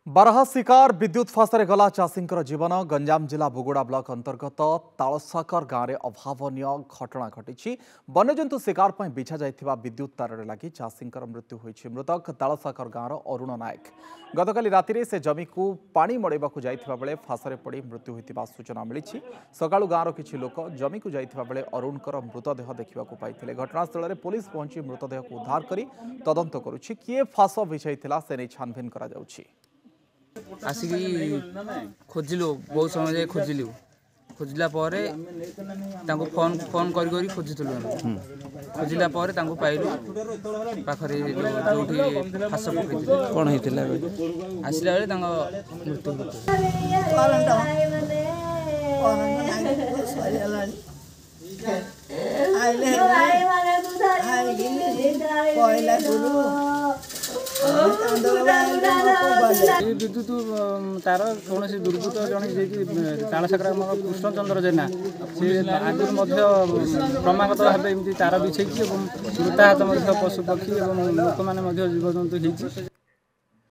बारहा शिकार विद्युत फासरे गला चाषींकर जीवन गंजाम जिला बुगुड़ा ब्लॉक अंतर्गत तालसाकर गाँव में अभावनीय घटना घटी वन्यजंतु शिकार पर बिछा जाइथिबा विद्युत तार लगी चाषींकर मृत्यु होइछि। मृतक तालसाकर गाँवर अरुण नायक गतकाली राति से जमी को पानी मड़ेबा जाइथिबा बेले फासरे पड़ी मृत्यु होइथिबा सूचना मिली। सकाळु गाँवर किछि लोक जमी को जाइथिबा बेले अरुणकर मृतदेह देखा पाइथिले। घटनास्थल में पुलिस पहुंची मृतदेह को उद्धार करी तदंत करुछि। किए फास बिछाइथिला से नहीं छानभिन करा जाउछि। आसिक खोजिलु बहुत समय जाए खोजिलु खोजिला फोन फोन करी खोजुलु खोजिला पाइलु पाखरे जो फास पकई कौन होता आसला बेले मृत्यु विद्युत तार कौन दुर्बृत्त जन तालसाकर कृष्णचंद्र जेना सी आगुरी क्रमागत भाव तार बिछे मृताहत पशु पक्षी और लोक मैंने जीवजंतु।